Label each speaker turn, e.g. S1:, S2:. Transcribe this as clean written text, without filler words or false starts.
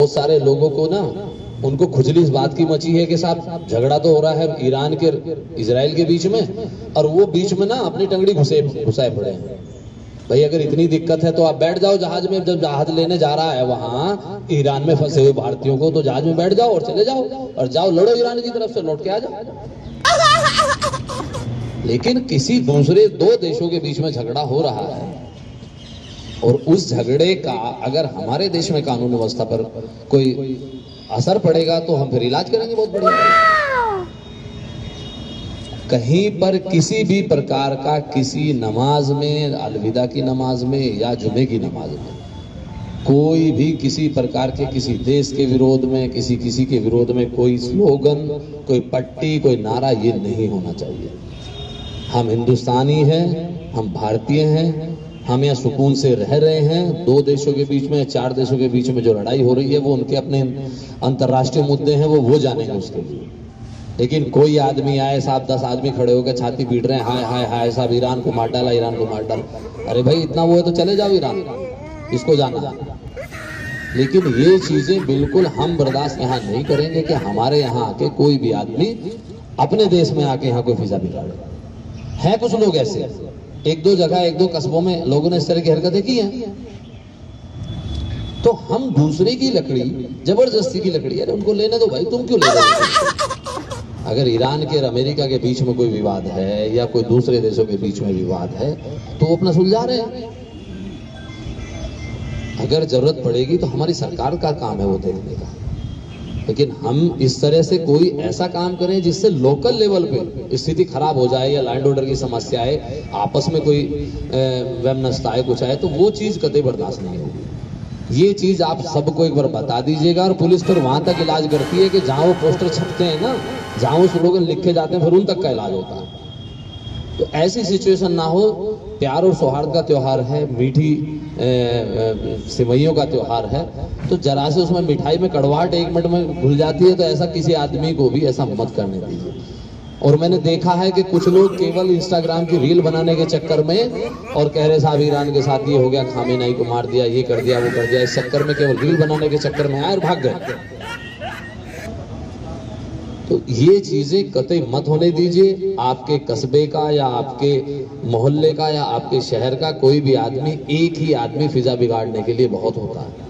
S1: बहुत सारे लोगों को ना उनको खुजली इस बात की मची है कि साहब झगड़ा तो हो रहा है ईरान के इजराइल के बीच में, और वो बीच में ना अपनी टंगड़ी घुसाए पड़े हैं। भाई अगर इतनी दिक्कत है तो आप बैठ जाओ जहाज में, जब जहाज लेने जा रहा है वहां ईरान में फंसे हुए भारतीयों को, तो जहाज में बैठ जाओ और चले जाओ, और जाओ लड़ो ईरान की तरफ से, लौट के आ जाओ। लेकिन किसी दूसरे दो देशों के बीच में झगड़ा हो रहा है, और उस झगड़े का अगर हमारे देश में कानून व्यवस्था पर कोई असर पड़ेगा तो हम फिर इलाज करेंगे बहुत बढ़िया। कहीं पर किसी भी प्रकार का किसी नमाज में, अलविदा की नमाज में या जुमे की नमाज में, कोई भी किसी प्रकार के किसी देश के विरोध में, किसी के विरोध में कोई स्लोगन, कोई पट्टी, कोई नारा, ये नहीं होना चाहिए। हम हिंदुस्तानी हैं, हम भारतीय हैं, हम यहाँ सुकून से रह रहे हैं। दो देशों के बीच में, चार देशों के बीच में जो लड़ाई हो रही है वो उनके अपने अंतर्राष्ट्रीय मुद्दे हैं, वो जानेंगे उसके लिए। लेकिन कोई आदमी आए साहब, 10 आदमी खड़े होकर छाती पीट रहे हैं, हाय हाय हाय साहब ईरान को मार डाला, ईरान को मार डाला। अरे भाई इतना वो है तो चले जाओ ईरान, इसको जाना। लेकिन ये चीजें बिल्कुल हम बर्दाश्त यहाँ नहीं करेंगे कि हमारे यहाँ आके कोई भी आदमी अपने देश में आके यहाँ कोई फिजा बिगाड़े। है कुछ लोग ऐसे, एक दो जगह, एक दो कस्बों में लोगों ने इस तरह की हरकतें की हैं। तो हम दूसरे की लकड़ी, जबरदस्ती की लकड़ी, अरे उनको लेने दो भाई, तुम क्यों ले रहे हो? अगर ईरान के और अमेरिका के बीच में कोई विवाद है या कोई दूसरे देशों के बीच में विवाद है तो वो अपना सुलझा रहे हैं। अगर जरूरत पड़ेगी तो हमारी सरकार का काम है वो देखने का। लेकिन हम इस तरह से कोई ऐसा काम करें जिससे लोकल लेवल पे स्थिति खराब हो जाए या लैंड ऑर्डर की समस्या है, आपस में कोई वैमनस्यता है, कुछ है, तो वो चीज कतई बर्दाश्त नहीं होगी। ये चीज आप सबको एक बार बता दीजिएगा। और पुलिस फिर वहां तक इलाज करती है कि जहां वो पोस्टर छपते हैं ना, जहां वो स्लोगन लिखे जाते हैं, फिर उन तक का इलाज होता है। तो ऐसी सिचुएशन ना हो। प्यार और सौहार्द का त्योहार है, मीठी सिवैयों का त्योहार है, तो जरा से उसमें मिठाई में कड़वाहट 1 मिनट में घुल जाती है, तो ऐसा किसी आदमी को भी ऐसा मत करने दीजिए। और मैंने देखा है कि कुछ लोग केवल इंस्टाग्राम की रील बनाने के चक्कर में और कह रहे साहब ईरान के साथ ये हो गया, खामेनेई को मार दिया, ये कर दिया, वो कर दिया, इस चक्कर में केवल रील बनाने के चक्कर में आए और भाग गए। तो ये चीजें कतई मत होने दीजिए। आपके कस्बे का या आपके मोहल्ले का या आपके शहर का कोई भी आदमी, एक ही आदमी फिजा बिगाड़ने के लिए बहुत होता है।